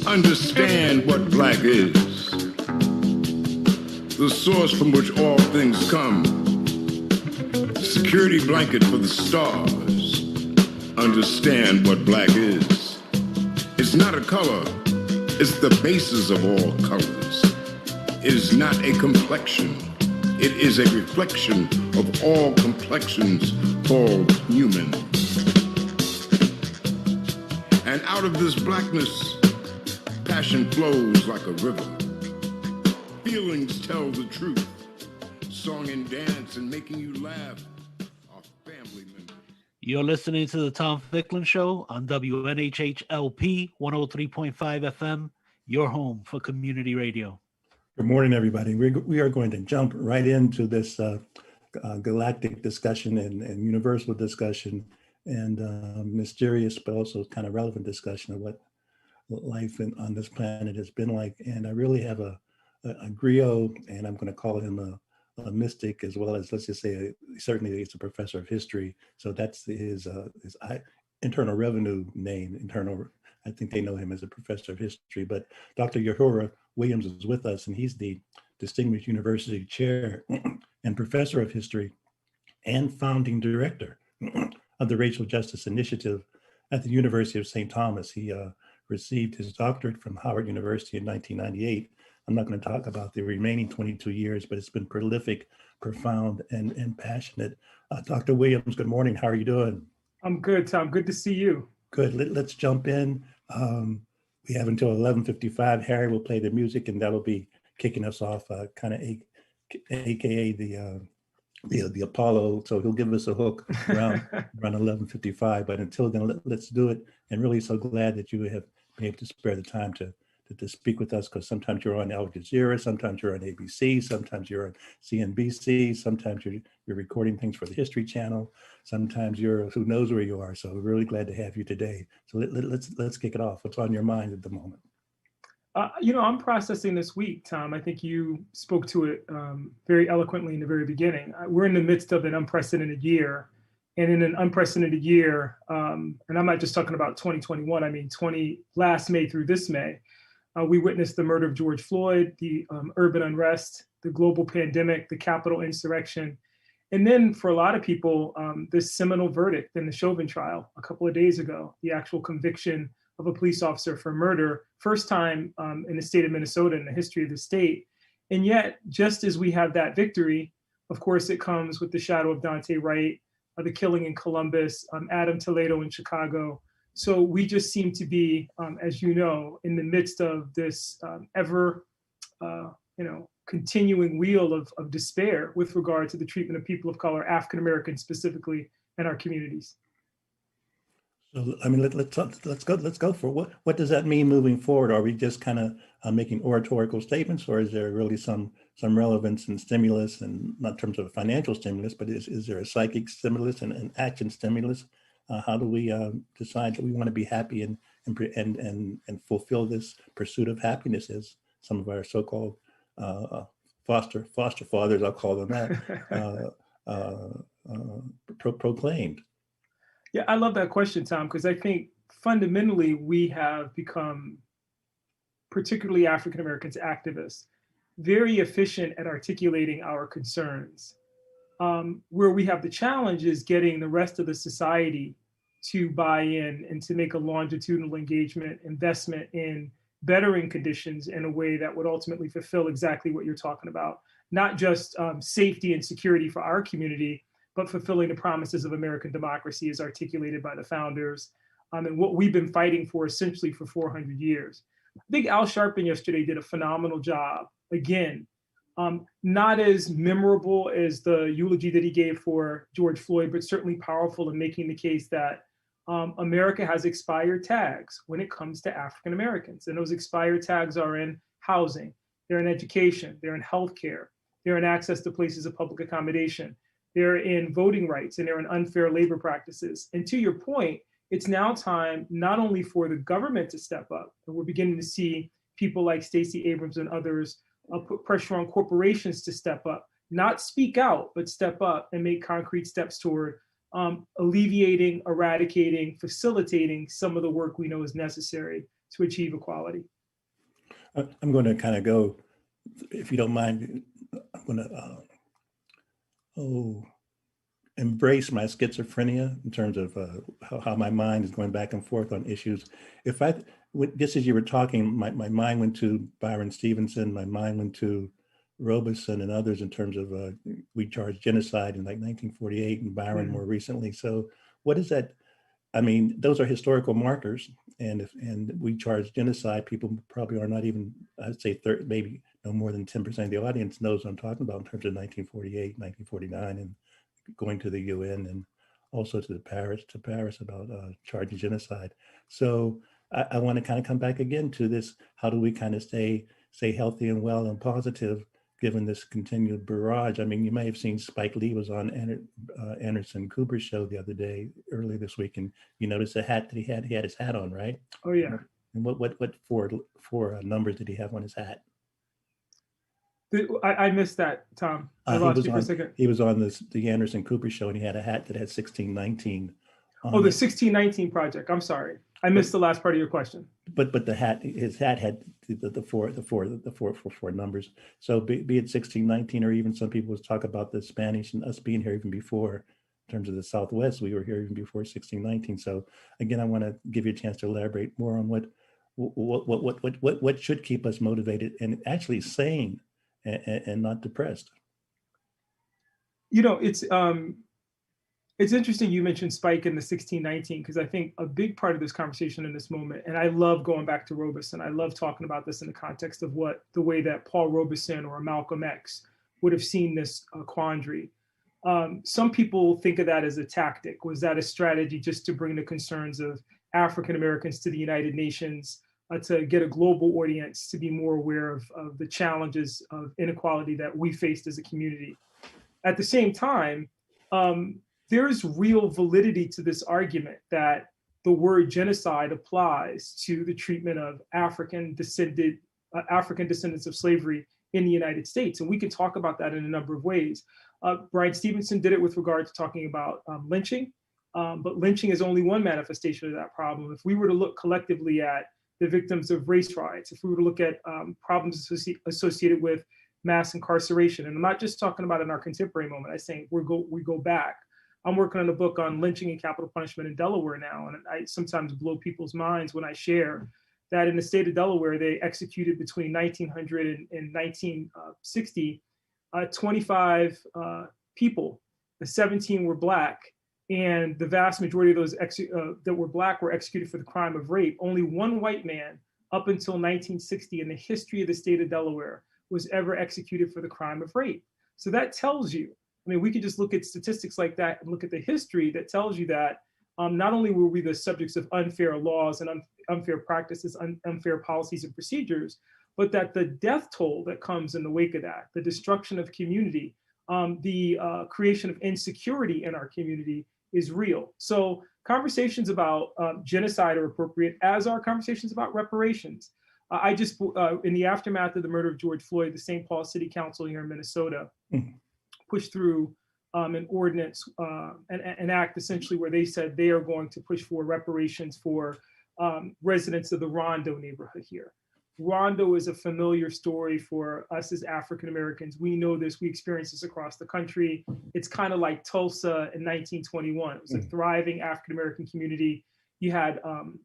Understand what black is. The source from which all things come. Security blanket for the stars. Understand what black is. It's not a color. It's the basis of all colors. It is not a complexion. It is a reflection of all complexions called human. And out of this blackness, passion flows like a river. Feelings tell the truth. Song and dance and making you laugh are family members. You're listening to the Tom Ficklin Show on WNHHLP 103.5 FM, your home for community radio. Good morning, everybody. We are going to jump right into this galactic discussion and universal discussion and mysterious but also kind of relevant discussion of what life on this planet has been like. And I really have a griot, and I'm going to call him a mystic, as well as, let's just say, certainly he's a professor of history. So that's his internal revenue name. I think they know him as a professor of history. But Dr. Yohuru Williams is with us, and he's the Distinguished University Chair and Professor of History and founding director of the Racial Justice Initiative at the University of St. Thomas. He received his doctorate from Howard University in 1998. I'm not going to talk about the remaining 22 years, but it's been prolific, profound, and passionate. Dr. Williams, good morning. How are you doing? I'm good, Tom. Good to see you. Good. Let's jump in. We have until 11:55. Harry will play the music, and that'll be kicking us off, kind of AKA the Apollo. So he'll give us a hook around 11:55. But until then, let's do it. And really, so glad that you have been able to spare the time to speak with us, because sometimes you're on Al Jazeera, sometimes you're on ABC, sometimes you're on CNBC, sometimes you're recording things for the History Channel, sometimes you're who knows where you are. So we're really glad to have you today. So let's kick it off. What's on your mind at the moment? I'm processing this week, Tom. I think you spoke to it very eloquently in the very beginning. We're in the midst of an unprecedented year. And in an unprecedented year, and I'm not just talking about 2021, I mean last May through this May, we witnessed the murder of George Floyd, the urban unrest, the global pandemic, the Capitol insurrection, and then for a lot of people, this seminal verdict in the Chauvin trial a couple of days ago, the actual conviction of a police officer for murder, first time in the state of Minnesota in the history of the state. And yet, just as we have that victory, of course, it comes with the shadow of Daunte Wright, the killing in Columbus, Adam Toledo in Chicago. So we just seem to be, as you know, in the midst of this ever, continuing wheel of despair with regard to the treatment of people of color, African Americans specifically, in our communities. So, I mean, let's go for it. What does that mean moving forward? Are we just kind of making oratorical statements, or is there really some relevance and stimulus, and not in terms of a financial stimulus, but is there a psychic stimulus and an action stimulus? How do we decide that we want to be happy and fulfill this pursuit of happiness, as some of our so-called foster fathers, I'll call them that, proclaimed? Yeah, I love that question, Tom, because I think fundamentally we have become, particularly African Americans activists, very efficient at articulating our concerns. Where we have the challenge is getting the rest of the society to buy in and to make a longitudinal engagement, investment in bettering conditions in a way that would ultimately fulfill exactly what you're talking about. Not just safety and security for our community, but fulfilling the promises of American democracy as articulated by the founders, and what we've been fighting for essentially for 400 years. I think Al Sharpton yesterday did a phenomenal job, again, not as memorable as the eulogy that he gave for George Floyd, but certainly powerful in making the case that America has expired tags when it comes to African Americans. And those expired tags are in housing, they're in education, they're in healthcare, they're in access to places of public accommodation, they're in voting rights, and they're in unfair labor practices. And to your point, it's now time not only for the government to step up, and we're beginning to see people like Stacey Abrams and others put pressure on corporations to step up, not speak out, but step up and make concrete steps toward alleviating, eradicating, facilitating some of the work we know is necessary to achieve equality. I'm going to kind of go, if you don't mind, I'm going to embrace my schizophrenia in terms of how my mind is going back and forth on issues. Just as you were talking, my mind went to Byron Stevenson, my mind went to Robeson and others in terms of we charged genocide in like 1948 and Byron more recently. So what is that? I mean, those are historical markers, and we charge genocide, people probably are not even, I'd say maybe no more than 10% of the audience knows what I'm talking about in terms of 1948, 1949, and going to the UN and also to Paris about charging genocide. So I want to kind of come back again to this. How do we kind of stay healthy and well and positive given this continued barrage? I mean, you may have seen Spike Lee was on Anderson Cooper's show the other day, earlier this week, and you noticed the hat that he had his hat on, right? Oh yeah. And what four numbers did he have on his hat? I missed that, Tom. I lost you for a second. He was on the Anderson Cooper show, and he had a hat that had 1619. Oh, the 1619 project. I'm sorry, I missed the last part of your question. But his hat had the four numbers. So be it 1619, or even some people talk about the Spanish and us being here even before. In terms of the Southwest, we were here even before 1619. So again, I want to give you a chance to elaborate more on what should keep us motivated and actually sane and not depressed. You know, it's interesting you mentioned Spike in the 1619, because I think a big part of this conversation in this moment, and I love going back to Robeson, I love talking about this in the context of the way that Paul Robeson or Malcolm X would have seen this quandary. Some people think of that as a tactic. Was that a strategy just to bring the concerns of African Americans to the United Nations, to get a global audience to be more aware of the challenges of inequality that we faced as a community? At the same time, there is real validity to this argument that the word genocide applies to the treatment of African descendants of slavery in the United States. And we can talk about that in a number of ways. Brian Stevenson did it with regard to talking about lynching, but lynching is only one manifestation of that problem. If we were to look collectively at the victims of race riots, if we were to look at problems associated with mass incarceration, and I'm not just talking about in our contemporary moment, I'm saying we go back. I'm working on a book on lynching and capital punishment in Delaware now, and I sometimes blow people's minds when I share that in the state of Delaware, they executed between 1900 and 1960, 25 people, 17 were Black, and the vast majority of those that were Black were executed for the crime of rape. Only one white man up until 1960 in the history of the state of Delaware was ever executed for the crime of rape. So that tells you, I mean, we could just look at statistics like that and look at the history that tells you that not only were we the subjects of unfair laws and unfair practices, unfair policies and procedures, but that the death toll that comes in the wake of that, the destruction of community, the creation of insecurity in our community is real. So conversations about genocide are appropriate, as are conversations about reparations. I just, in the aftermath of the murder of George Floyd, the St. Paul City Council here in Minnesota pushed through an ordinance, an act essentially where they said they are going to push for reparations for residents of the Rondo neighborhood here. Rondo is a familiar story for us as African Americans. We know this, we experience this across the country. It's kind of like Tulsa in 1921. It was a thriving African American community. You had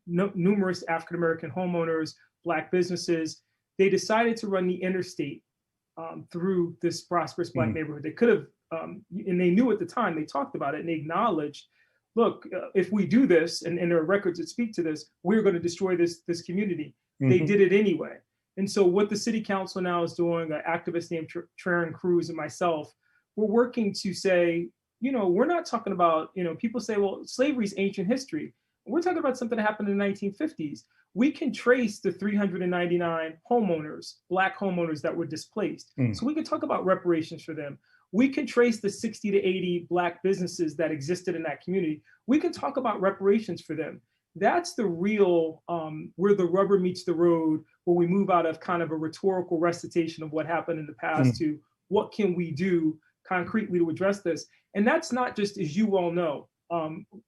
numerous African American homeowners, Black businesses. They decided to run the interstate through this prosperous Black neighborhood. They could have, and they knew at the time, they talked about it and they acknowledged, look, if we do this, and there are records that speak to this, we're going to destroy this community. They did it anyway. And so what the city council now is doing, an activist named Traren Cruz and myself, we're working to say, you know, we're not talking about, you know, people say, well, slavery is ancient history. We're talking about something that happened in the 1950s. We can trace the 399 homeowners, Black homeowners that were displaced. So we can talk about reparations for them. We can trace the 60 to 80 Black businesses that existed in that community. We can talk about reparations for them. That's the real, where the rubber meets the road, where we move out of kind of a rhetorical recitation of what happened in the past to what can we do concretely to address this. And that's not just, as you all know,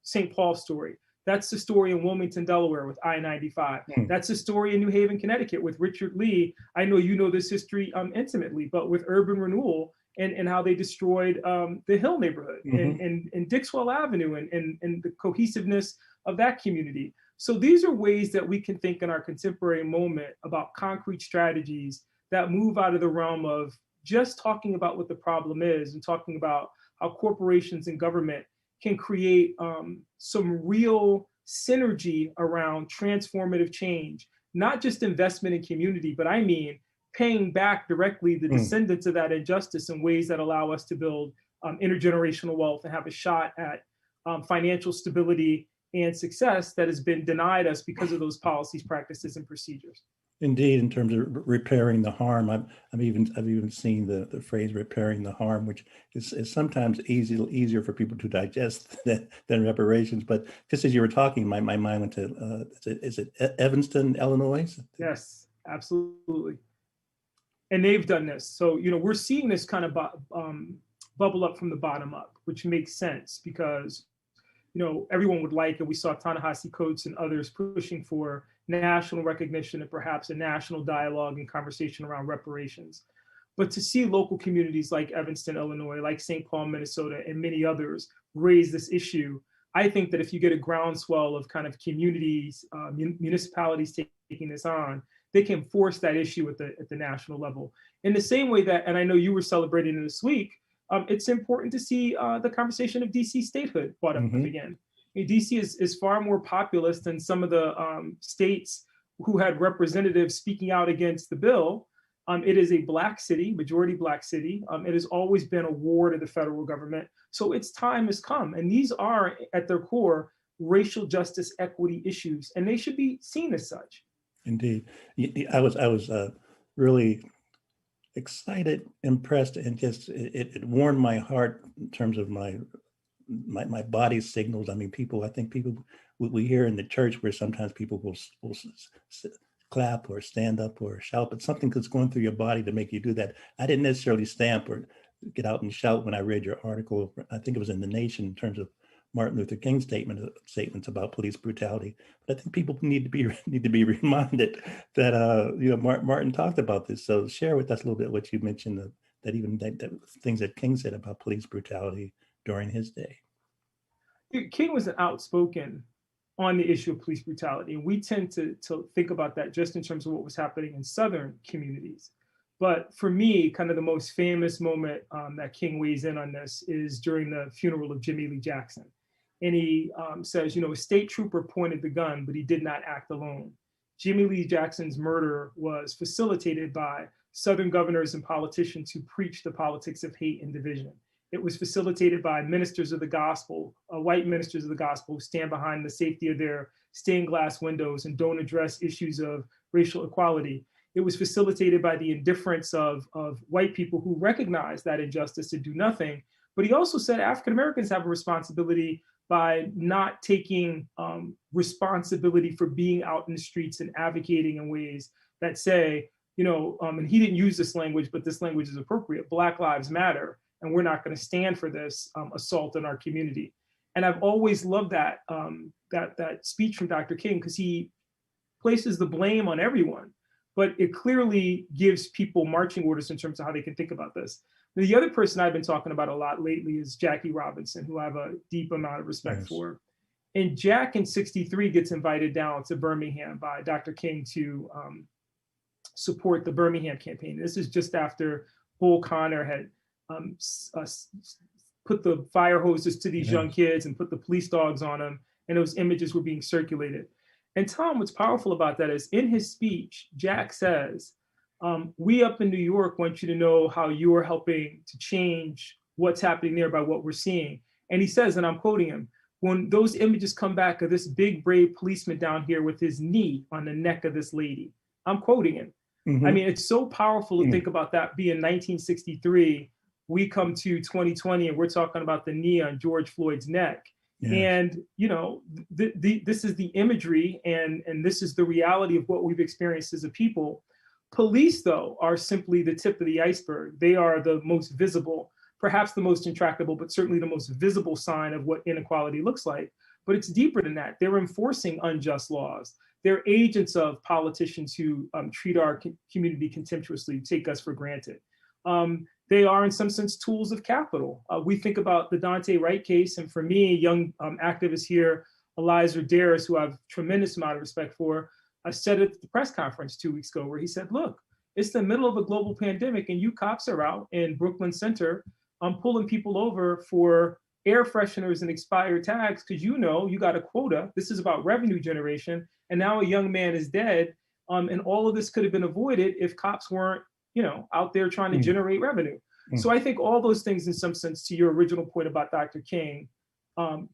St. Paul's story. That's the story in Wilmington, Delaware with I-95. That's the story in New Haven, Connecticut with Richard Lee. I know you know this history intimately, but with urban renewal and how they destroyed the Hill neighborhood and Dixwell Avenue and the cohesiveness of that community. So these are ways that we can think in our contemporary moment about concrete strategies that move out of the realm of just talking about what the problem is and talking about how corporations and government can create some real synergy around transformative change, not just investment in community, but I mean paying back directly the descendants of that injustice in ways that allow us to build intergenerational wealth and have a shot at financial stability and success that has been denied us because of those policies, practices, and procedures. Indeed, in terms of repairing the harm, I've even seen the phrase "repairing the harm," which is sometimes easier for people to digest than reparations. But just as you were talking, my mind went to is it Evanston, Illinois? Yes, absolutely. And they've done this. So we're seeing this kind of bubble up from the bottom up, which makes sense because everyone would like, and we saw Ta-Nehisi Coates and others pushing for national recognition and perhaps a national dialogue and conversation around reparations. But to see local communities like Evanston, Illinois, like St. Paul, Minnesota, and many others raise this issue, I think that if you get a groundswell of kind of communities, municipalities taking this on, they can force that issue at the national level. In the same way that, and I know you were celebrating this week, it's important to see the conversation of DC statehood brought up again. I mean, DC is far more populous than some of the states who had representatives speaking out against the bill. It is a Black city, majority Black city. It has always been a ward of the federal government. So its time has come. And these are, at their core, racial justice equity issues, and they should be seen as such. Indeed. I was really excited, impressed, and just it warmed my heart in terms of my body signals. I mean, I think people we hear in the church where sometimes people will clap or stand up or shout, but something that's going through your body to make you do that. I didn't necessarily stamp or get out and shout when I read your article. I think it was in The Nation in terms of Martin Luther King's statements about police brutality. But I think people need to be reminded that Martin talked about this. So share with us a little bit what you mentioned that things that King said about police brutality during his day. King was outspoken on the issue of police brutality, and we tend to think about that just in terms of what was happening in Southern communities. But for me, kind of the most famous moment that King weighs in on this is during the funeral of Jimmy Lee Jackson. And he says, a state trooper pointed the gun, but he did not act alone. Jimmy Lee Jackson's murder was facilitated by Southern governors and politicians who preached the politics of hate and division. It was facilitated by ministers of the gospel, white ministers of the gospel who stand behind the safety of their stained glass windows and don't address issues of racial equality. It was facilitated by the indifference of white people who recognize that injustice and do nothing. But he also said African Americans have a responsibility by not taking responsibility for being out in the streets and advocating in ways that say, and he didn't use this language, but this language is appropriate, Black Lives Matter, and we're not going to stand for this assault on our community. And I've always loved that speech from Dr. King because he places the blame on everyone, but it clearly gives people marching orders in terms of how they can think about this. The other person I've been talking about a lot lately is Jackie Robinson, who I have a deep amount of respect for. And Jack in '63 gets invited down to Birmingham by Dr. King to support the Birmingham campaign. This is just after Bull Connor had put the fire hoses to these young kids and put the police dogs on them, and those images were being circulated. And Tom, what's powerful about that is in his speech, Jack says, we up in New York want you to know how you are helping to change what's happening there by what we're seeing. And he says, and I'm quoting him, when those images come back of this big, brave policeman down here with his knee on the neck of this lady, I'm quoting him. I mean, it's so powerful to think about that being 1963. We come to 2020 and we're talking about the knee on George Floyd's neck. And, this is the imagery and this is the reality of what we've experienced as a people. Police, though, are simply the tip of the iceberg. They are the most visible, perhaps the most intractable, but certainly the most visible sign of what inequality looks like. But it's deeper than that. They're enforcing unjust laws. They're agents of politicians who treat our community contemptuously, take us for granted. They are, in some sense, tools of capital. We think about the Dante Wright case, and for me, a young activist here, Eliza Darris, who I have a tremendous amount of respect for, said at the press conference 2 weeks ago, where he said, look, it's the middle of a global pandemic, and you cops are out in Brooklyn Center pulling people over for air fresheners and expired tags because you got a quota. This is about revenue generation. And now a young man is dead. And all of this could have been avoided if cops weren't, out there trying to generate revenue. So I think all those things, in some sense, to your original point about Dr. King,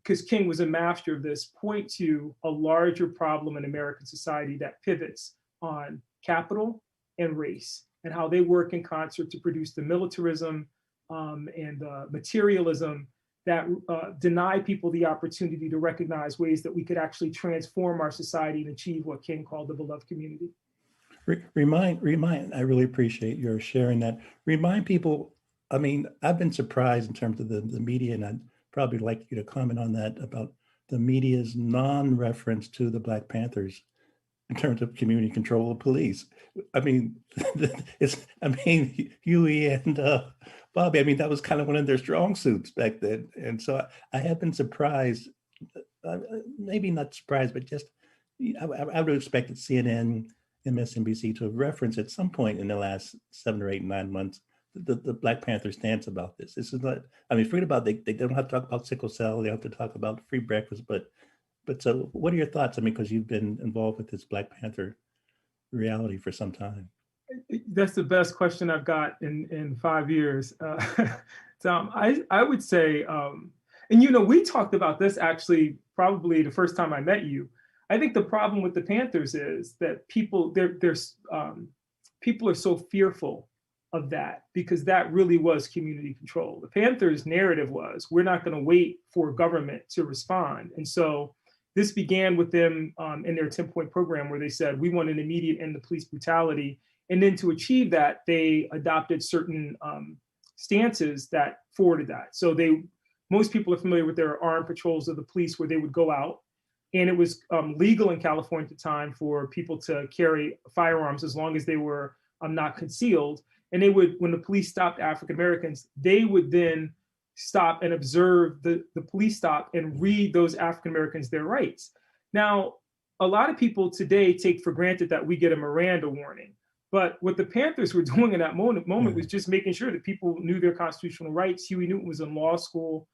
because King was a master of this, point to a larger problem in American society that pivots on capital and race and how they work in concert to produce the militarism and materialism that deny people the opportunity to recognize ways that we could actually transform our society and achieve what King called the beloved community. Remind, I really appreciate your sharing that. Remind people, I mean, I've been surprised in terms of the media, and I'd probably like you to comment on that, about the media's non-reference to the Black Panthers in terms of community control of police. I mean, Huey and Bobby, I mean, that was kind of one of their strong suits back then. And so I have been surprised, maybe not surprised, but just, I would have expected CNN, MSNBC to have referenced at some point in the last 7 or 8, 9 months, the Black Panther stance about this. This is not, I mean, forget about, they don't have to talk about sickle cell, they have to talk about free breakfast, but so what are your thoughts? I mean, because you've been involved with this Black Panther reality for some time. That's the best question I've got in 5 years. Tom, I would say, and we talked about this actually probably the first time I met you. I think the problem with the Panthers is that people are so fearful of that because that really was community control. The Panthers' narrative was, we're not going to wait for government to respond. And so this began with them in their 10-point program where they said, we want an immediate end to police brutality. And then to achieve that, they adopted certain stances that forwarded that. So most people are familiar with their armed patrols of the police where they would go out. And it was legal in California at the time for people to carry firearms as long as they were not concealed. And they would, when the police stopped African Americans, they would then stop and observe the police stop and read those African Americans their rights. Now, a lot of people today take for granted that we get a Miranda warning. But what the Panthers were doing in that moment was just making sure that people knew their constitutional rights. Huey Newton was in law school.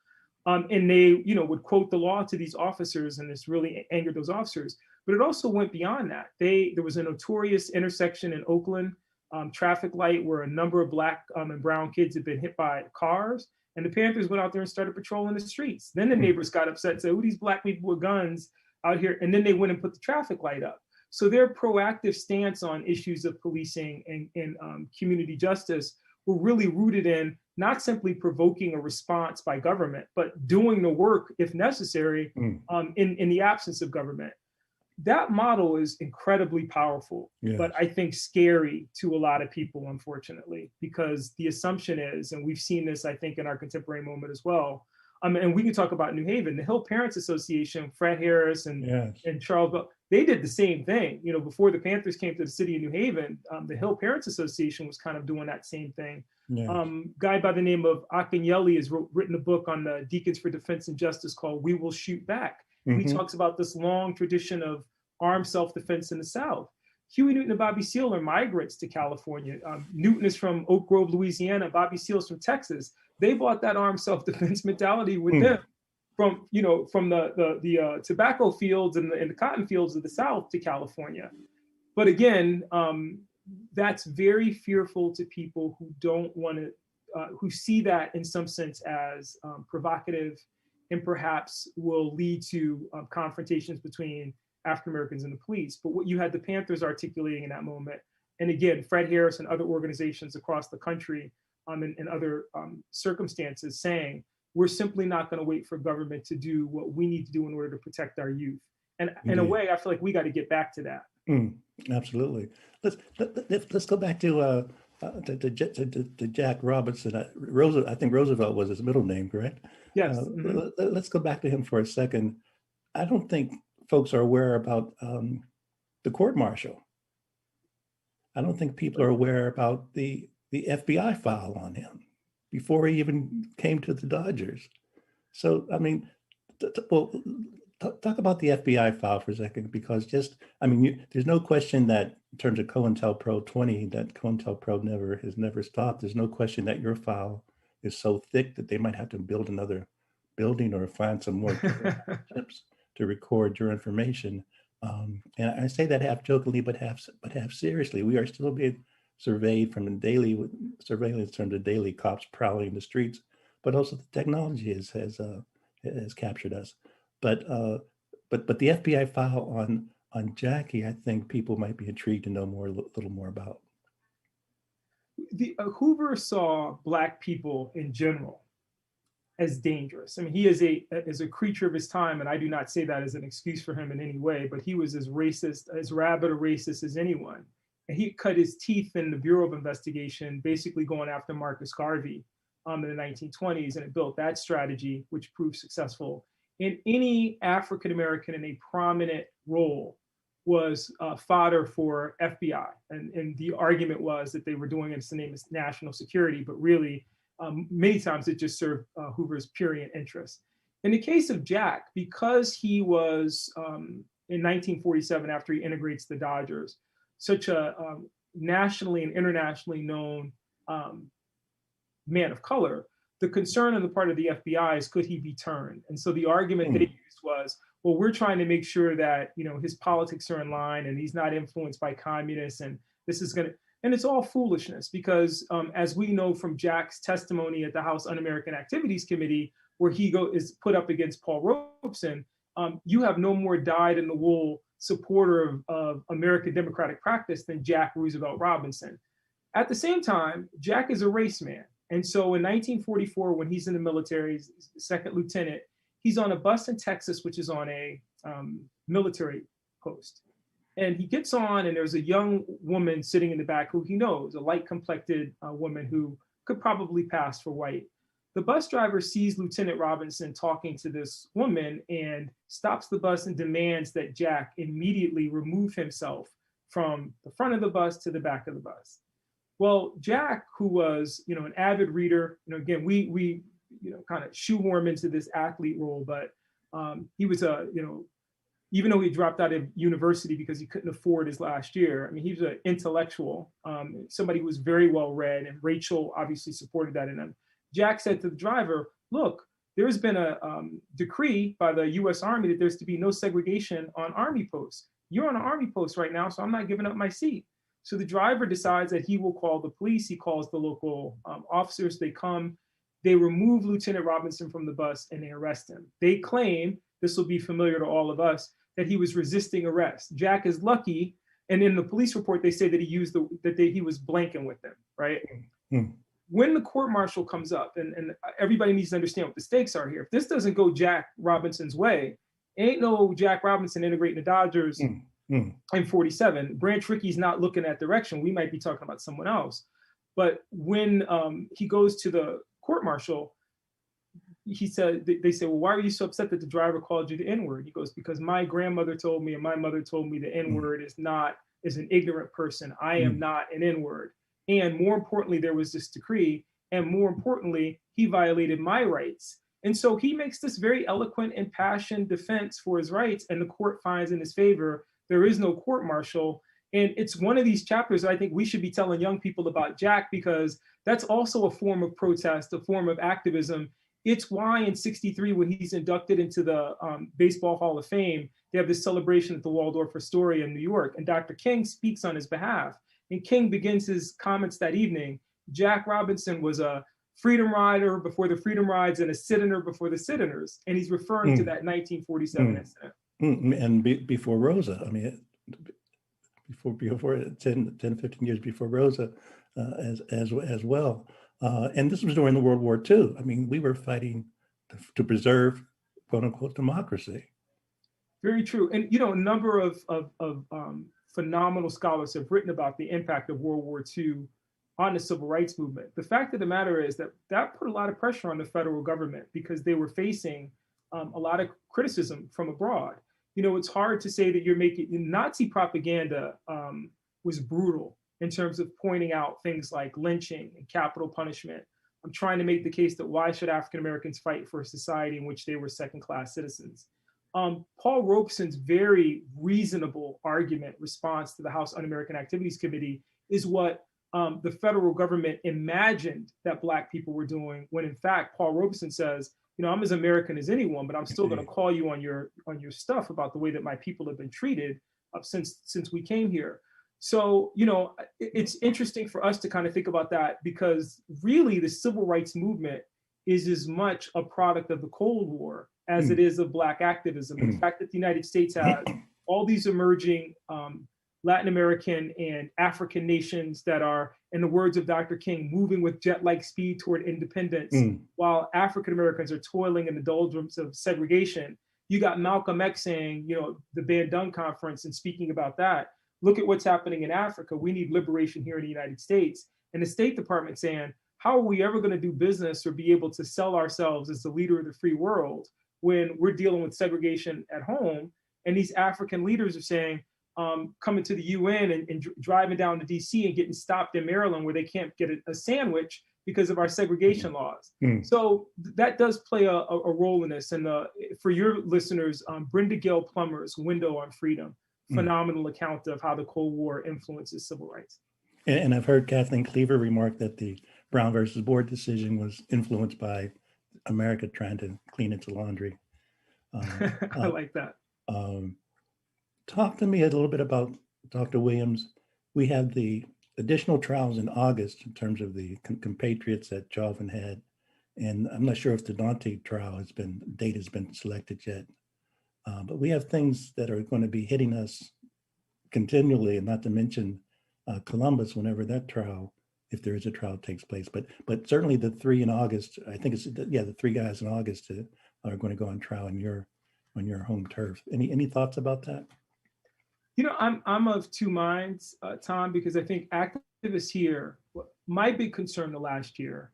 And they, would quote the law to these officers, and this really angered those officers. But it also went beyond that. There was a notorious intersection in Oakland, traffic light, where a number of Black and brown kids had been hit by cars. And the Panthers went out there and started patrolling the streets. Then the neighbors got upset and said, "Who these Black people with guns out here?" And then they went and put the traffic light up. So their proactive stance on issues of policing and community justice were really rooted in not simply provoking a response by government, but doing the work, if necessary, in the absence of government. That model is incredibly powerful, but I think scary to a lot of people, unfortunately, because the assumption is, and we've seen this, I think, in our contemporary moment as well, and we can talk about New Haven, the Hill Parents Association, Fred Harris and Charles Bell, they did the same thing. Before the Panthers came to the city of New Haven, the Hill Parents Association was kind of doing that same thing. Guy by the name of Akinyele has written a book on the Deacons for Defense and Justice called We Will Shoot Back. He talks about this long tradition of armed self-defense in the South. Huey Newton and Bobby Seale are migrants to California. Newton is from Oak Grove, Louisiana. Bobby Seale's from Texas. They brought that armed self-defense mentality with them from the tobacco fields and the cotton fields of the South to California. But again, that's very fearful to people who don't want to, who see that in some sense as provocative and perhaps will lead to confrontations between African Americans and the police. But what you had the Panthers articulating in that moment, and again, Fred Harris and other organizations across the country in other circumstances saying, we're simply not going to wait for government to do what we need to do in order to protect our youth. And in a way, I feel like we got to get back to that. Absolutely. Let's go back to Jack Robinson. I think Roosevelt was his middle name, correct? Yes. Let's go back to him for a second. I don't think folks are aware about the court martial. I don't think people are aware about the FBI file on him before he even came to the Dodgers. So, I mean, talk about the FBI file for a second, because there's no question that in terms of COINTELPRO 20, that COINTELPRO has never stopped. There's no question that your file is so thick that they might have to build another building or find some more chips to record your information. And I say that half jokingly, but half seriously. We are still being surveyed from daily surveillance in terms of daily cops prowling the streets, but also the technology has captured us. But the FBI file on Jackie, I think people might be intrigued to know a little more about. Hoover saw Black people in general as dangerous. I mean, he is a creature of his time, and I do not say that as an excuse for him in any way, but he was as racist, as rabid a racist as anyone. And he cut his teeth in the Bureau of Investigation, basically going after Marcus Garvey in the 1920s, and it built that strategy, which proved successful. And any African-American in a prominent role was fodder for FBI. And the argument was that they were doing it in the name of national security, but really, many times it just served Hoover's prurient interests. In the case of Jack, because he was in 1947, after he integrates the Dodgers, such a nationally and internationally known man of color, the concern on the part of the FBI is, could he be turned? And so the argument they used was, well, we're trying to make sure that his politics are in line and he's not influenced by communists, and this is going to. And it's all foolishness, because as we know from Jack's testimony at the House Un-American Activities Committee, where he is put up against Paul Robeson, you have no more dyed-in-the-wool supporter of American democratic practice than Jack Roosevelt Robinson. At the same time, Jack is a race man. And so in 1944, when he's in the military, he's second lieutenant, he's on a bus in Texas, which is on a military post. And he gets on, and there's a young woman sitting in the back who he knows, a light-complected woman who could probably pass for white. The bus driver sees Lieutenant Robinson talking to this woman and stops the bus and demands that Jack immediately remove himself from the front of the bus to the back of the bus. Well, Jack, who was, an avid reader, again, we kind of shoehorn him into this athlete role, but he was even though he dropped out of university because he couldn't afford his last year, I mean, he was an intellectual, somebody who was very well read, and Rachel obviously supported that in him. Jack said to the driver, look, there's been a decree by the US Army that there's to be no segregation on Army posts. You're on an Army post right now, so I'm not giving up my seat. So the driver decides that he will call the police. He calls the local officers. They come, they remove Lieutenant Robinson from the bus, and they arrest him. They claim, this will be familiar to all of us, that he was resisting arrest. Jack is lucky, and in the police report, they say that he was blanking with them, right? Mm-hmm. When the court martial comes up, and everybody needs to understand what the stakes are here. If this doesn't go Jack Robinson's way, ain't no Jack Robinson integrating the Dodgers in 47. Branch Rickey's not looking that direction. We might be talking about someone else. But when he goes to the court martial, he said, they say, well, why are you so upset that the driver called you the N-word? He goes, because my grandmother told me and my mother told me the N-word is an ignorant person. I am not an N-word. And more importantly, there was this decree. And more importantly, he violated my rights. And so he makes this very eloquent, impassioned defense for his rights. And the court finds in his favor. There is no court martial. And it's one of these chapters I think we should be telling young people about Jack, because that's also a form of protest, a form of activism. It's why in '63, when he's inducted into the Baseball Hall of Fame, they have this celebration at the Waldorf Astoria in New York. And Dr. King speaks on his behalf. And King begins his comments that evening. Jack Robinson was a freedom rider before the freedom rides and a sit-inner before the sit-inners. And he's referring to that 1947 incident. And before Rosa, I mean, before 10, 15 years before Rosa as well. And this was during the World War II. I mean, we were fighting to preserve, quote unquote, democracy. Very true. And, a number of phenomenal scholars have written about the impact of World War II on the civil rights movement. The fact of the matter is that put a lot of pressure on the federal government, because they were facing a lot of criticism from abroad. You know, it's hard to say that you're making Nazi propaganda was brutal in terms of pointing out things like lynching and capital punishment. I'm trying to make the case that why should African Americans fight for a society in which they were second-class citizens? Paul Robeson's very reasonable argument response to the House Un-American Activities Committee is what the federal government imagined that Black people were doing, when in fact, Paul Robeson says, you know, I'm as American as anyone, but I'm still going to call you on your stuff about the way that my people have been treated since we came here. So, you know, it's interesting for us to kind of think about that, because really the civil rights movement is as much a product of the Cold War as it is of Black activism. The fact that the United States has all these emerging Latin American and African nations that are, in the words of Dr. King, moving with jet-like speed toward independence, while African Americans are toiling in the doldrums of segregation. You got Malcolm X saying, you know, the Bandung Conference, and speaking about that, look at what's happening in Africa. We need liberation here in the United States. And the State Department saying, how are we ever going to do business or be able to sell ourselves as the leader of the free world when we're dealing with segregation at home? And these African leaders are saying, coming to the UN and driving down to DC and getting stopped in Maryland where they can't get a sandwich because of our segregation laws. So that does play a role in this. And for your listeners, Brenda Gail Plummer's Window on Freedom, phenomenal account of how the Cold War influences civil rights. And I've heard Kathleen Cleaver remark that the Brown versus Board decision was influenced by America trying to clean its laundry. I like that. Talk to me a little bit about Dr. Williams. We have the additional trials in August in terms of the compatriots that Chauvin had. And I'm not sure if the Dante trial date has been selected yet. But we have things that are going to be hitting us continually, and not to mention Columbus, whenever that trial, if there is a trial, takes place. But certainly the three in August, I think the three guys in August are going to go on trial on your home turf. Any thoughts about that? You know, I'm of two minds, Tom, because I think activists here, my big concern the last year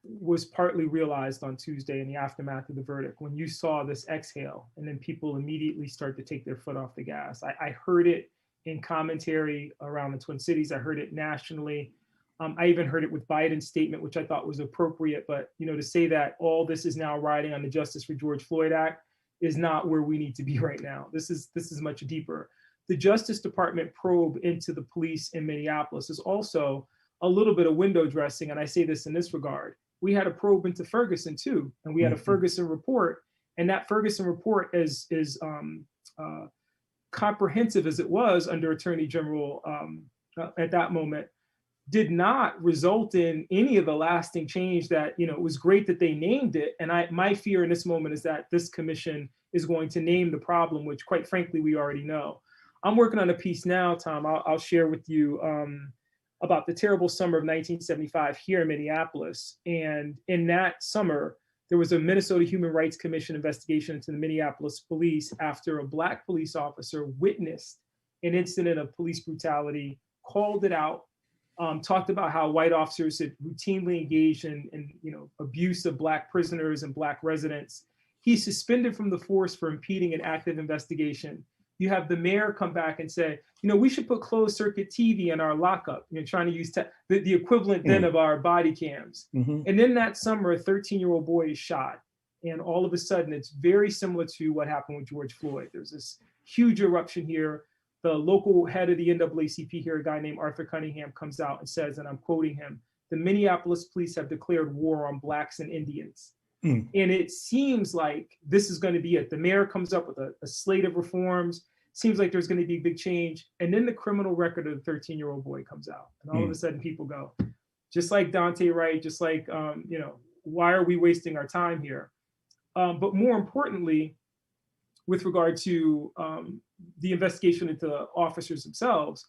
was partly realized on Tuesday in the aftermath of the verdict, when you saw this exhale and then people immediately start to take their foot off the gas. I heard it in commentary around the Twin Cities. I heard it nationally. I even heard it with Biden's statement, which I thought was appropriate. But, you know, to say that all this is now riding on the Justice for George Floyd Act is not where we need to be right now. This is much deeper. The Justice Department probe into the police in Minneapolis is also a little bit of window dressing. And I say this in this regard. We had a probe into Ferguson too, and we had a Ferguson report, and that Ferguson report is comprehensive as it was under Attorney General at that moment, did not result in any of the lasting change that, you know, it was great that they named it. And my fear in this moment is that this commission is going to name the problem, which quite frankly, we already know. I'm working on a piece now, Tom, I'll share with you about the terrible summer of 1975 here in Minneapolis. And in that summer, there was a Minnesota Human Rights Commission investigation into the Minneapolis police after a Black police officer witnessed an incident of police brutality, called it out, talked about how white officers had routinely engaged in abuse of Black prisoners and Black residents. He's suspended from the force for impeding an active investigation. You have the mayor come back and say, you know, we should put closed circuit TV in our lockup, you know, trying to use the equivalent then of our body cams. And then that summer, a 13-year-old boy is shot. And all of a sudden, it's very similar to what happened with George Floyd. There's this huge eruption here. The local head of the NAACP here, a guy named Arthur Cunningham, comes out and says, and I'm quoting him, "The Minneapolis police have declared war on Blacks and Indians." And it seems like this is going to be it. The mayor comes up with a slate of reforms. Seems like there's going to be big change. And then the criminal record of the 13-year-old boy comes out. And all of a sudden people go, just like Dante Wright, just like, why are we wasting our time here? But more importantly, with regard to the investigation into the officers themselves,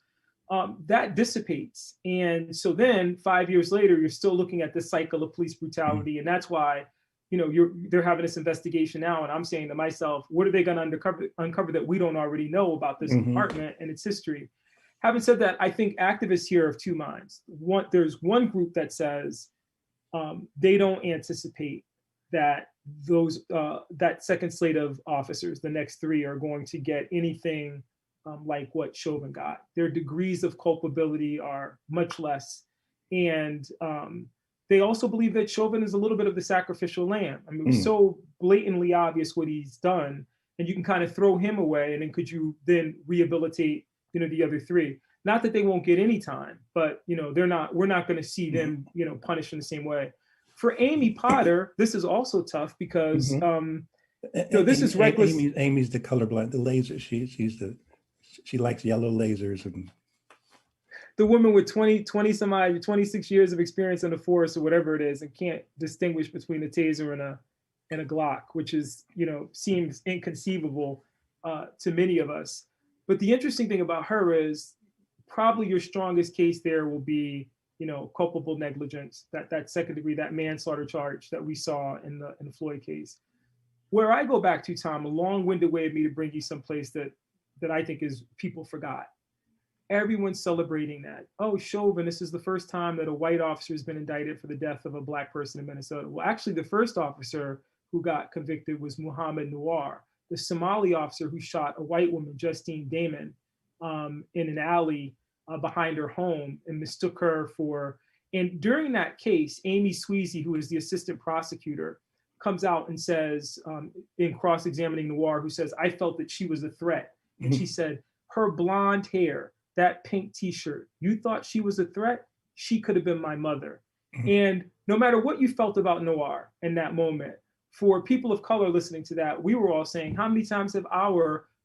that dissipates. And so then 5 years later, you're still looking at this cycle of police brutality. And that's why, you know, they're having this investigation now. And I'm saying to myself, what are they going to uncover that we don't already know about this department and its history? Having said that, I think activists here are of two minds. There's one group that says they don't anticipate that that second slate of officers, the next three, are going to get anything like what Chauvin got. Their degrees of culpability are much less. And they also believe that Chauvin is a little bit of the sacrificial lamb. I mean, it was so blatantly obvious what he's done, and you can kind of throw him away, and then could you then rehabilitate, the other three? Not that they won't get any time, but we're not going to see them, punished in the same way. For Amy Potter, this is also tough because this is reckless. Amy's the colorblind, the laser. She likes yellow lasers, and the woman with 26 years of experience in the force or whatever it is, and can't distinguish between a taser and a Glock, which is, seems inconceivable to many of us. But the interesting thing about her is probably your strongest case there will be, culpable negligence, that second degree, that manslaughter charge that we saw in the Floyd case. Where I go back to, Tom, a long-winded way of me to bring you someplace that I think is people forgot. Everyone's celebrating that. Oh, Chauvin, this is the first time that a white officer has been indicted for the death of a Black person in Minnesota. Well, actually, the first officer who got convicted was Muhammad Nawar, the Somali officer who shot a white woman, Justine Damon, in an alley behind her home and mistook her for, and during that case, Amy Sweezy, who is the assistant prosecutor, comes out and says, in cross-examining Nawar, who says, I felt that she was a threat. And she said, her blonde hair, that pink t-shirt, you thought she was a threat? She could have been my mother. And no matter what you felt about Nawar in that moment, for people of color listening to that, we were all saying, how many times have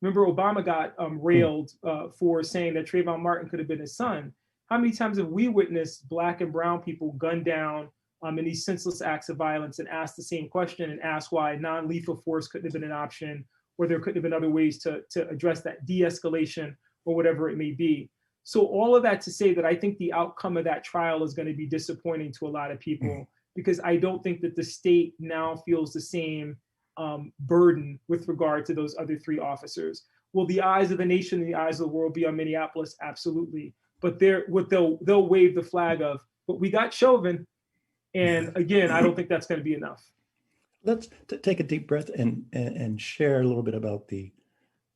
remember Obama got railed for saying that Trayvon Martin could have been his son. How many times have we witnessed Black and brown people gunned down in these senseless acts of violence and asked the same question and asked why non-lethal force couldn't have been an option, or there couldn't have been other ways to address that de-escalation or whatever it may be. So all of that to say that I think the outcome of that trial is going to be disappointing to a lot of people, because I don't think that the state now feels the same burden with regard to those other three officers. Will the eyes of the nation and the eyes of the world be on Minneapolis? Absolutely. But they'll wave the flag of, but we got Chauvin. And again, I don't think that's going to be enough. Let's take a deep breath and share a little bit about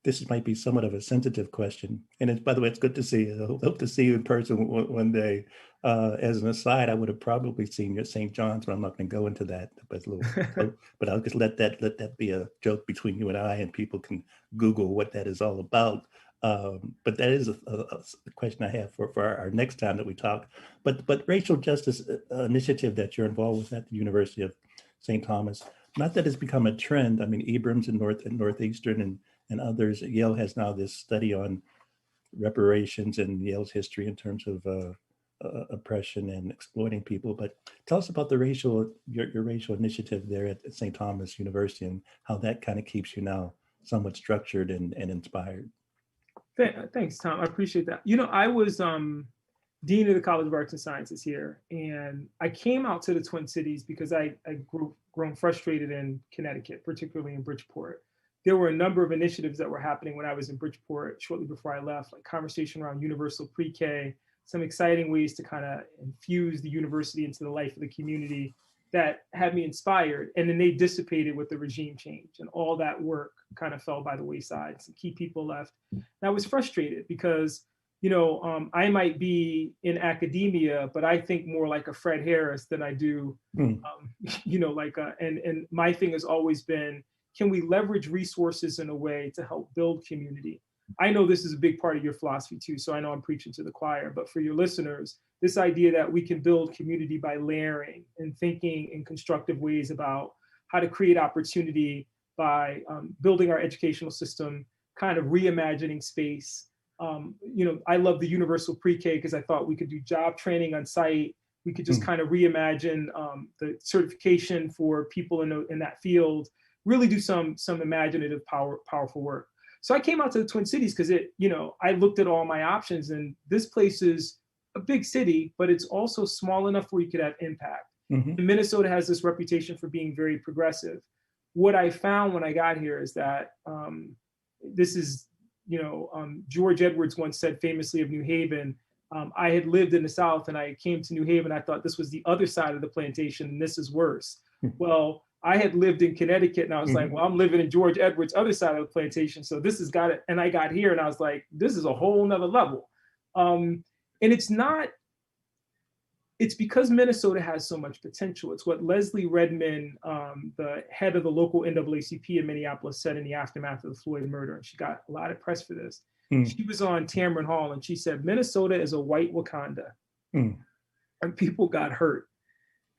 this might be somewhat of a sensitive question. And by the way, it's good to see you. I hope to see you in person one day. As an aside, I would have probably seen you at St. John's, but I'm not going to go into that. But I'll just let that be a joke between you and I, and people can Google what that is all about. But that is a question I have for our next time that we talk. But racial justice initiative that you're involved with at the University of St. Thomas, not that it's become a trend. I mean, Abrams and Northeastern and others, Yale has now this study on reparations and Yale's history in terms of oppression and exploiting people. But tell us about your racial initiative there at St. Thomas University and how that kind of keeps you now somewhat structured and inspired. Thanks, Tom. I appreciate that. I was dean of the College of Arts and Sciences here, and I came out to the Twin Cities because I grown frustrated in Connecticut, particularly in Bridgeport. There were a number of initiatives that were happening when I was in Bridgeport shortly before I left, like conversation around universal pre-K, some exciting ways to kind of infuse the university into the life of the community that had me inspired. And then they dissipated with the regime change, and all that work kind of fell by the wayside. Some key people left. And I was frustrated because, I might be in academia, but I think more like a Fred Harris than I do, and my thing has always been, can we leverage resources in a way to help build community? I know this is a big part of your philosophy too, so I know I'm preaching to the choir, but for your listeners, this idea that we can build community by layering and thinking in constructive ways about how to create opportunity by building our educational system, kind of reimagining space. I love the universal pre-K because I thought we could do job training on site. We could just kind of reimagine the certification for people in that field, really do some imaginative, powerful work. So I came out to the Twin Cities because I looked at all my options, and this place is a big city, but it's also small enough where you could have impact. And Minnesota has this reputation for being very progressive. What I found when I got here is that this is, George Edwards once said famously of New Haven, I had lived in the South and I came to New Haven. I thought this was the other side of the plantation and this is worse. Well, I had lived in Connecticut and I was like, well, I'm living in George Edwards' other side of the plantation. So this has got it. And I got here and I was like, this is a whole nother level. And it's because Minnesota has so much potential. It's what Leslie Redmond, the head of the local NAACP in Minneapolis, said in the aftermath of the Floyd murder. And she got a lot of press for this. She was on Tamron Hall and she said, Minnesota is a white Wakanda. And people got hurt.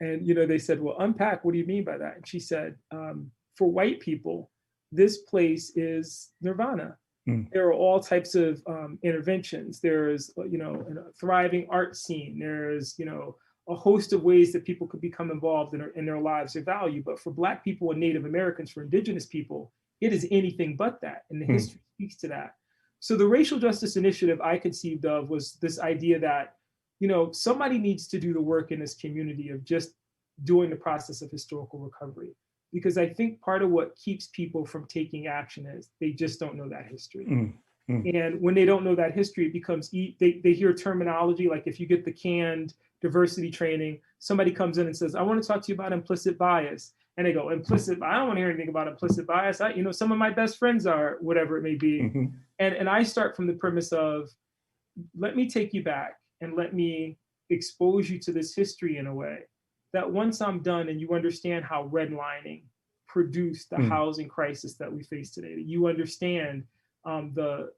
And, they said, well, unpack, what do you mean by that? And she said, for white people, this place is nirvana. There are all types of interventions. There's, a thriving art scene. There's, a host of ways that people could become involved in their lives of value. But for Black people and Native Americans, for Indigenous people, it is anything but that. And the history speaks to that. So the racial justice initiative I conceived of was this idea that, somebody needs to do the work in this community of just doing the process of historical recovery. Because I think part of what keeps people from taking action is they just don't know that history. And when they don't know that history, it becomes, they hear terminology, like if you get the canned diversity training, somebody comes in and says, I want to talk to you about implicit bias. And they go, implicit, I don't want to hear anything about implicit bias. Some of my best friends are, whatever it may be. And I start from the premise of, let me take you back and let me expose you to this history in a way that once I'm done and you understand how redlining produced the housing crisis that we face today, that you understand the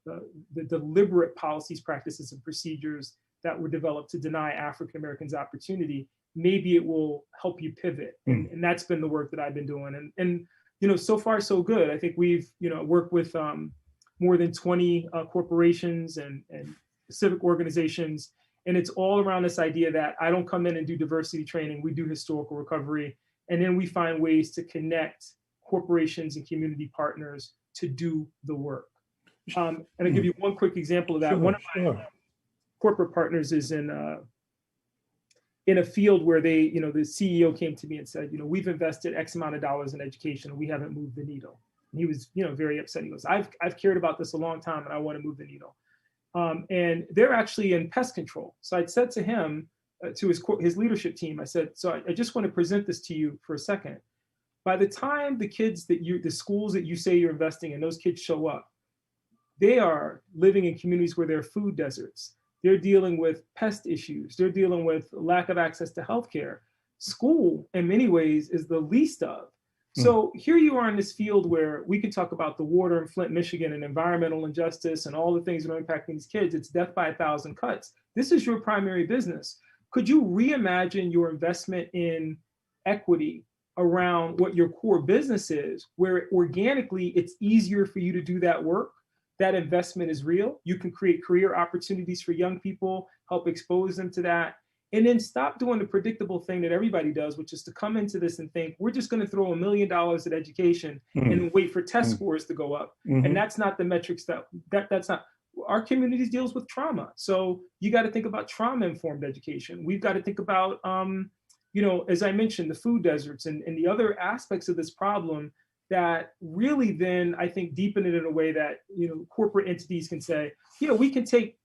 deliberate policies, practices, and procedures that were developed to deny African Americans opportunity, maybe it will help you pivot. And that's been the work that I've been doing. And so far so good. I think we've worked with more than 20 corporations and civic organizations. And it's all around this idea that I don't come in and do diversity training, we do historical recovery. And then we find ways to connect corporations and community partners to do the work. And I'll give you one quick example of that. One of my corporate partners is in a field where the CEO came to me and said, we've invested X amount of dollars in education and we haven't moved the needle. And he was, very upset. He goes, I've cared about this a long time and I want to move the needle. And they're actually in pest control. So I'd said to him, to his leadership team, I said, so I just want to present this to you for a second. By the time the schools that you say you're investing in, those kids show up, they are living in communities where there are food deserts. They're dealing with pest issues. They're dealing with lack of access to healthcare. School, in many ways, is the least of. So here you are in this field where we can talk about the water in Flint, Michigan, and environmental injustice and all the things that are impacting these kids. It's death by 1,000 cuts. This is your primary business. Could you reimagine your investment in equity around what your core business is, where organically it's easier for you to do that work? That investment is real. You can create career opportunities for young people, help expose them to that. And then stop doing the predictable thing that everybody does, which is to come into this and think, we're just going to throw $1 million at education and wait for test scores to go up. And that's not the metrics that's not, our communities deals with trauma. So you got to think about trauma-informed education. We've got to think about, as I mentioned, the food deserts and the other aspects of this problem that really then I think deepen it in a way that, corporate entities can say, we can take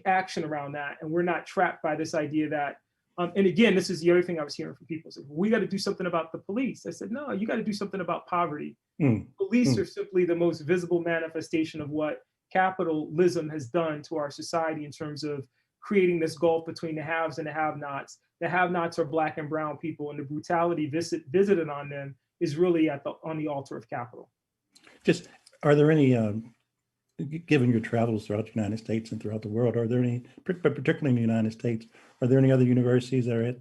action around that. And we're not trapped by this idea that, and again, this is the other thing I was hearing from people. So we got to do something about the police. I said, no, you got to do something about poverty. Police are simply the most visible manifestation of what capitalism has done to our society in terms of creating this gulf between the haves and the have-nots. The have-nots are Black and brown people, and the brutality visited on them is really on the altar of capital. Just, are there any, given your travels throughout the United States and throughout the world, are there any, particularly in the United States, are there any other universities that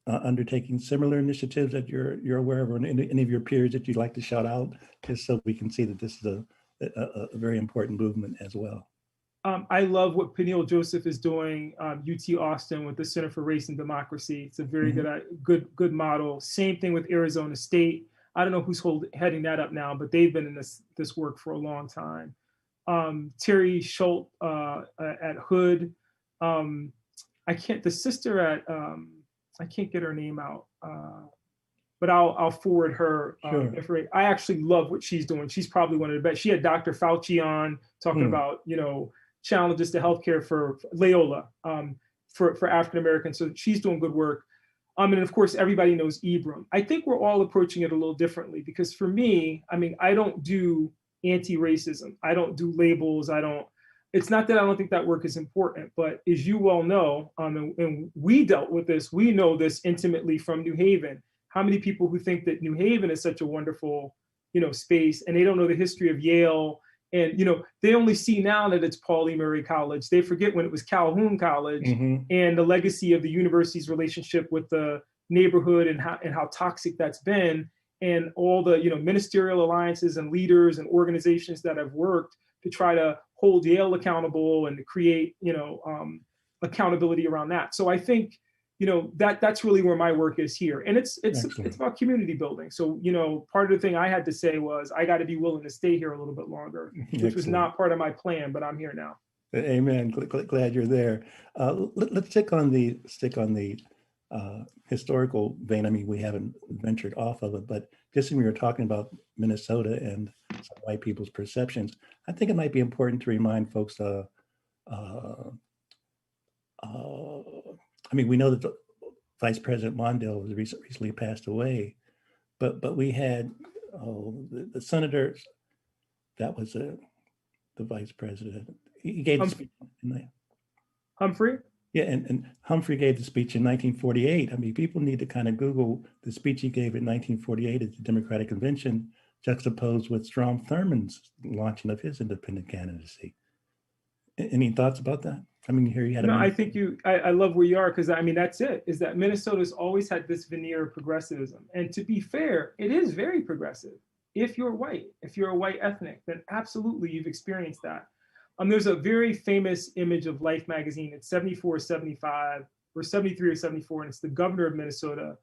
are undertaking similar initiatives that you're aware of, or any of your peers that you'd like to shout out, just so we can see that this is a very important movement as well? I love what Peniel Joseph is doing, UT Austin with the Center for Race and Democracy. It's a very good model. Same thing with Arizona State. I don't know who's heading that up now, but they've been in this work for a long time. Terry Schultz at Hood. The sister at, I can't get her name out, but I'll forward her. Sure. I actually love what she's doing. She's probably one of the best. She had Dr. Fauci on talking about, challenges to healthcare for Loyola, for African Americans. So she's doing good work. And of course, everybody knows Ibram. I think we're all approaching it a little differently because for me, I mean, I don't do anti-racism. I don't do labels. It's not that I don't think that work is important, but as you well know, and we dealt with this, we know this intimately from New Haven. How many people who think that New Haven is such a wonderful, space, and they don't know the history of Yale, and they only see now that it's Pauli Murray College. They forget when it was Calhoun College, and the legacy of the university's relationship with the neighborhood and how toxic that's been, and all the ministerial alliances and leaders and organizations that have worked to try to hold Yale accountable and to create accountability around that. So I think that's really where my work is here, and it's about community building. So part of the thing I had to say was I got to be willing to stay here a little bit longer, which was not part of my plan, but I'm here now. Amen. Glad you're there. Let's stick on the historical vein. I mean, we haven't ventured off of it, but just when we were talking about Minnesota and some white people's perceptions, I think it might be important to remind folks. I mean, we know that the Vice President Mondale was recently passed away, but we had the senator that was the vice president. He gave the speech. Humphrey? Yeah, and Humphrey gave the speech in 1948. I mean, people need to kind of Google the speech he gave in 1948 at the Democratic Convention, juxtaposed with Strom Thurmond's launching of his independent candidacy. Any thoughts about that? I mean, here you had. No, I think I love where you are, because I mean, that's it. Is that Minnesota's always had this veneer of progressivism, and to be fair, it is very progressive. If you're white, if you're a white ethnic, then absolutely you've experienced that. There's a very famous image of Life magazine. It's 74, 75, or 73 or 74, and it's the governor of Minnesota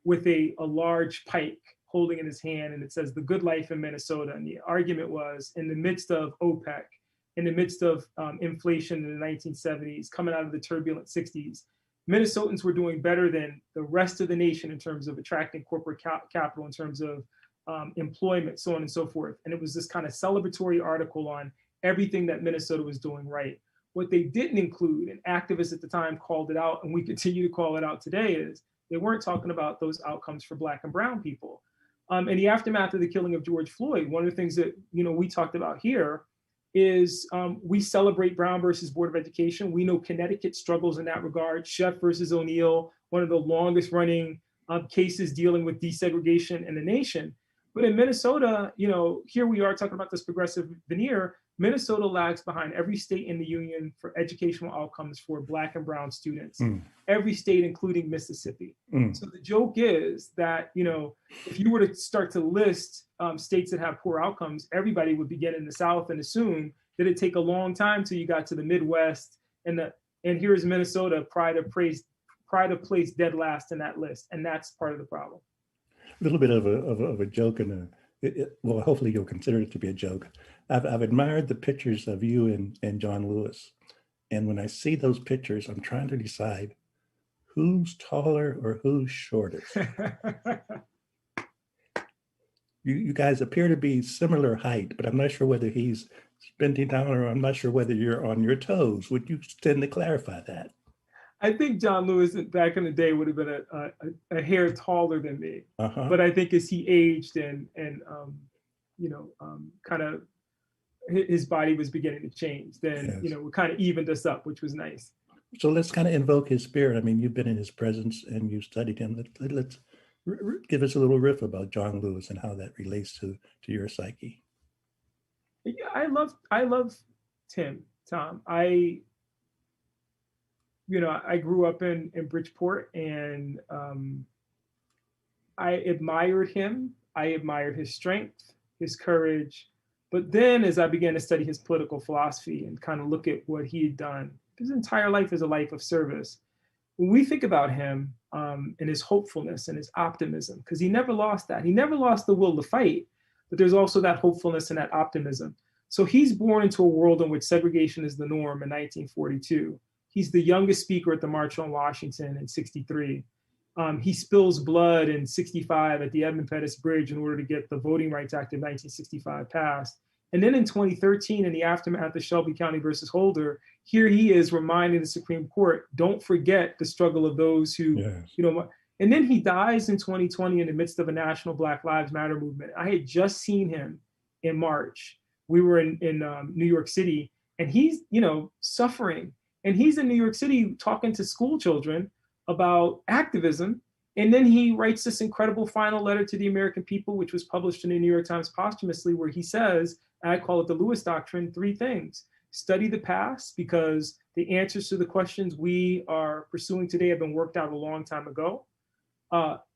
with a large pike holding in his hand, and it says "The Good Life in Minnesota." And the argument was, in the midst of OPEC, in the midst of inflation in the 1970s, coming out of the turbulent 60s, Minnesotans were doing better than the rest of the nation in terms of attracting corporate capital, in terms of employment, so on and so forth. And it was this kind of celebratory article on everything that Minnesota was doing right. What they didn't include, and activists at the time called it out, and we continue to call it out today, is they weren't talking about those outcomes for Black and brown people. In the aftermath of the killing of George Floyd, one of the things that we talked about here is we celebrate Brown versus Board of Education. We know Connecticut struggles in that regard. Sheff versus O'Neill, one of the longest running cases dealing with desegregation in the nation. But in Minnesota, here we are talking about this progressive veneer. Minnesota lags behind every state in the union for educational outcomes for Black and brown students. Every state, including Mississippi. So the joke is that, if you were to start to list states that have poor outcomes, everybody would begin in the South and assume that it'd take a long time till you got to the Midwest. And here's Minnesota, pride of place dead last in that list. And that's part of the problem. A little bit of a joke, and well, hopefully you'll consider it to be a joke. I've admired the pictures of you and John Lewis, and when I see those pictures, I'm trying to decide who's taller or who's shorter. You guys appear to be similar height, but I'm not sure whether he's bending down, or I'm not sure whether you're on your toes. Would you tend to clarify that? I think John Lewis back in the day would have been a hair taller than me, but I think as he aged and kind of his body was beginning to change, then we kind of evened us up, which was nice. So let's kind of invoke his spirit. I mean, you've been in his presence and you studied him. Let's give us a little riff about John Lewis and how that relates to your psyche. Yeah, I love Tom. I grew up in Bridgeport, and I admired him. I admired his strength, his courage. But then as I began to study his political philosophy and kind of look at what he had done, his entire life is a life of service. When we think about him and his hopefulness and his optimism, because he never lost that. He never lost the will to fight, but there's also that hopefulness and that optimism. So he's born into a world in which segregation is the norm in 1942. He's the youngest speaker at the March on Washington in 63. He spills blood in 65 at the Edmund Pettus Bridge in order to get the Voting Rights Act of 1965 passed. And then in 2013, in the aftermath of Shelby County versus Holder, here he is reminding the Supreme Court, don't forget the struggle of those who, Yes. you know, and then he dies in 2020 in the midst of a national Black Lives Matter movement. I had just seen him in March. We were in New York City, and he's, you know, suffering. And he's in New York City talking to school children about activism. And then he writes this incredible final letter to the American people, which was published in the New York Times posthumously, where he says, I call it the Lewis Doctrine, 3 things. Study the past, because the answers to the questions we are pursuing today have been worked out a long time ago.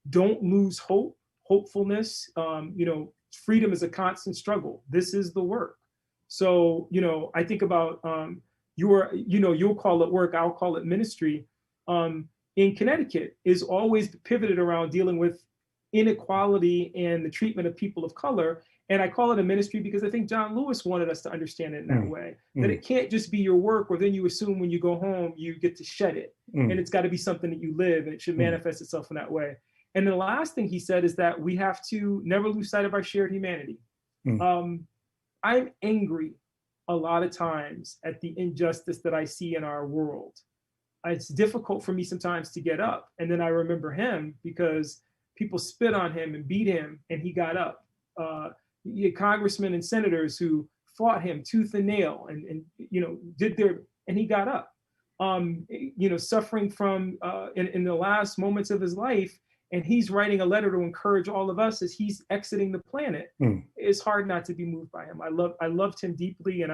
Don't lose hope, hopefulness. You know, freedom is a constant struggle. This is the work. So, you know, I think about you'll call it work, I'll call it ministry. In Connecticut is always pivoted around dealing with inequality and the treatment of people of color. And I call it a ministry because I think John Lewis wanted us to understand it in that way, that it can't just be your work, or then you assume when you go home, you get to shed it. And it's got to be something that you live, and it should manifest itself in that way. And the last thing he said is that we have to never lose sight of our shared humanity. I'm angry a lot of times at the injustice that I see in our world. It's difficult for me sometimes to get up. And then I remember him because people spit on him and beat him, and he got up. You had congressmen and senators who fought him tooth and nail, and you know, and he got up. You know, suffering from in the last moments of his life, and he's writing a letter to encourage all of us as he's exiting the planet. It's hard not to be moved by him. I loved him deeply, and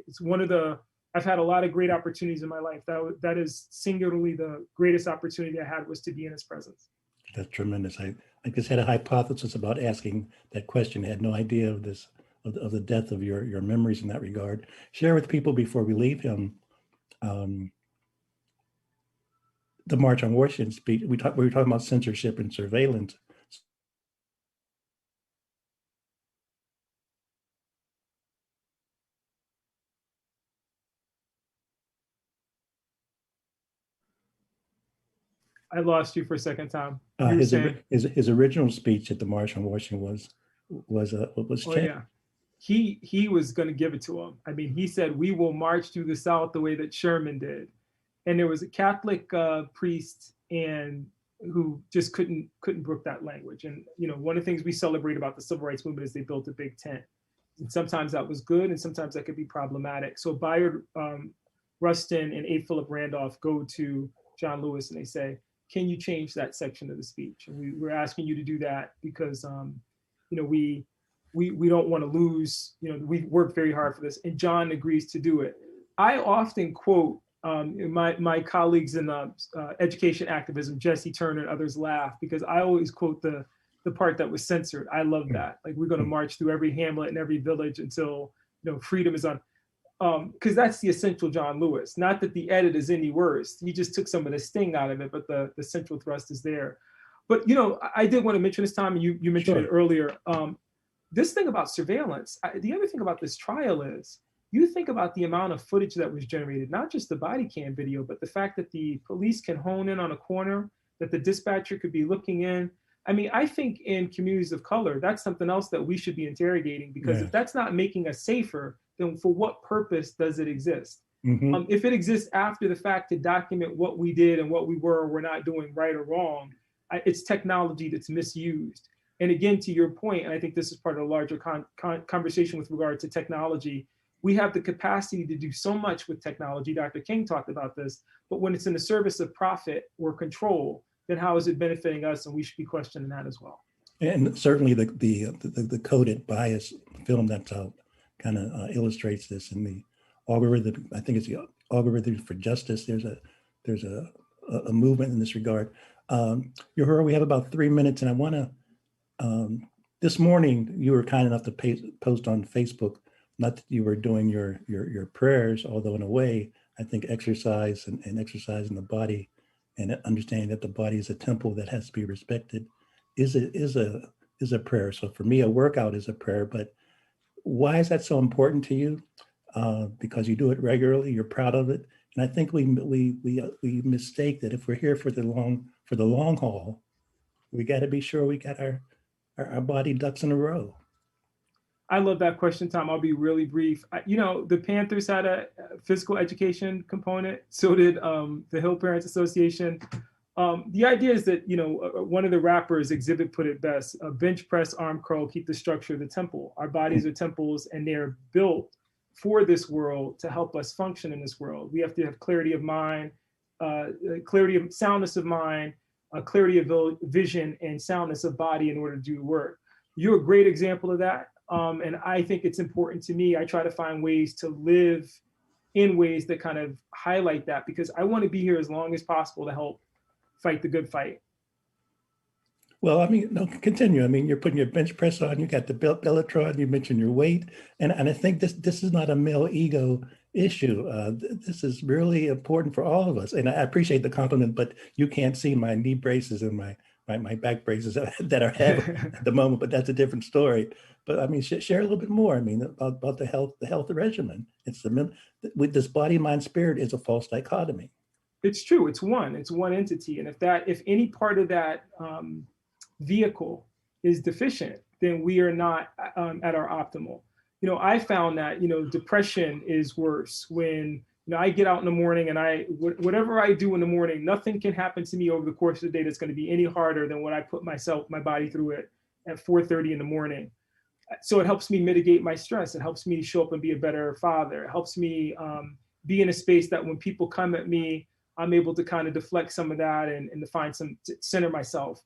it's one of the, I've had a lot of great opportunities in my life. That is singularly the greatest opportunity I had, was to be in his presence. That's tremendous. I just had a hypothesis about asking that question. I had no idea of this, of the depth of your memories in that regard. Share with people before we leave him the March on Washington speech. We were talking about censorship and surveillance. I lost you for a second, Tom. His original speech at the March on Washington was changed. Oh yeah, he was going to give it to him. I mean, he said, "We will march through the South the way that Sherman did," and there was a Catholic priest and who just couldn't brook that language. And you know, one of the things we celebrate about the civil rights movement is they built a big tent, and sometimes that was good, and sometimes that could be problematic. So Bayard Rustin and A. Philip Randolph go to John Lewis and they say, can you change that section of the speech? And we're asking you to do that because, you know, we don't want to lose, you know, we worked very hard for this, and John agrees to do it. I often quote my colleagues in education activism, Jesse Turner and others laugh because I always quote the part that was censored. I love that. Like, we're going to march through every hamlet and every village until, you know, freedom is on. Because that's the essential John Lewis. Not that the edit is any worse. He just took some of the sting out of it, but the central thrust is there. But, you know, I did want to mention this, Tom, and you mentioned it earlier. This thing about surveillance, the other thing about this trial is, you think about the amount of footage that was generated, not just the body cam video, but the fact that the police can hone in on a corner, that the dispatcher could be looking in. I mean, I think in communities of color, that's something else that we should be interrogating, because if that's not making us safer, then for what purpose does it exist? If it exists after the fact to document what we did and what we were or were not doing right or wrong, it's technology that's misused. And again, to your point, and I think this is part of a larger conversation with regard to technology, we have the capacity to do so much with technology. Dr. King talked about this, but when it's in the service of profit or control, then how is it benefiting us? And we should be questioning that as well. And certainly the coded bias film that's out kind of illustrates this. In the algorithm, I think it's the Algorithm for Justice. There's a movement in this regard. Yohuru, we have about 3 minutes, and I want to. This morning, you were kind enough to post on Facebook. Not that you were doing your prayers, although in a way, I think exercise and exercising the body and understanding that the body is a temple that has to be respected is a prayer. So for me, a workout is a prayer. But why is that so important to you? Because you do it regularly, you're proud of it, and I think we mistake that if we're here for the long haul, we got to be sure we got our body ducks in a row. I love that question, Tom. I'll be really brief. The Panthers had a physical education component. So did the Hill Parents Association. The idea is that, one of the rappers, Exhibit, put it best: a bench press, arm curl, keep the structure of the temple. Our bodies are temples, and they're built for this world to help us function in this world. We have to have clarity of mind, clarity of soundness of mind, clarity of vision, and soundness of body in order to do the work. You're a great example of that. And I think it's important to me. I try to find ways to live in ways that kind of highlight that, because I want to be here as long as possible to help fight the good fight. Well, I mean, no, continue. I mean, you're putting your bench press on, you got the Bellatron, you mentioned your weight. And I think this is not a male ego issue. This is really important for all of us. And I appreciate the compliment, but you can't see my knee braces and my back braces that are heavy at the moment, but that's a different story. But I mean, share a little bit more. I mean, about the health regimen. With this body, mind, spirit is a false dichotomy. It's true. It's one entity. And if any part of that vehicle is deficient, then we are not at our optimal. I found that, depression is worse when, I get out in the morning and whatever I do in the morning, nothing can happen to me over the course of the day that's going to be any harder than what I put my body through it at 4:30 in the morning. So it helps me mitigate my stress. It helps me show up and be a better father. It helps me be in a space that when people come at me, I'm able to kind of deflect some of that and to center myself.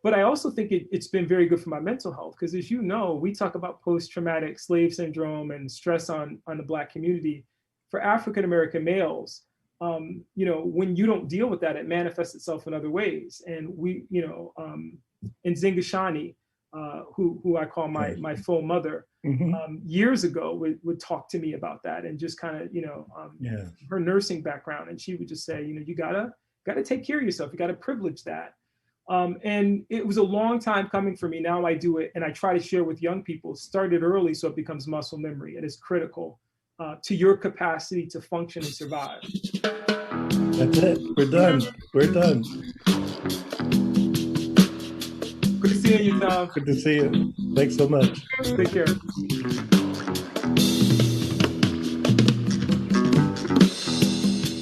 But I also think it's been very good for my mental health, because as you know, we talk about post-traumatic slave syndrome and stress on the Black community. For African-American males, when you don't deal with that, it manifests itself in other ways. And we, in Zingashani, who I call my full mother, years ago would talk to me about that, and just kind of, her nursing background. And she would just say, you gotta take care of yourself. You gotta privilege that. And it was a long time coming for me. Now I do it, and I try to share with young people. Started early so it becomes muscle memory. It is critical to your capacity to function and survive. That's it. We're done. Good seeing you, Tom. Good to see you. Thanks so much. Take care.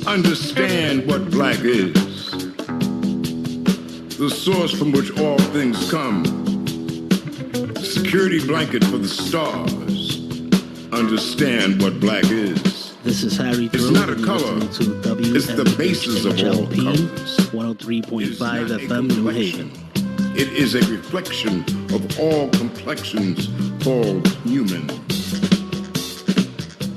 Understand what Black is. The source from which all things come. Security blanket for the stars. Understand what Black is. This is Harry. It's not a color. It's the basis of all colors. 103.5 FM, New Haven. It is a reflection of all complexions called human.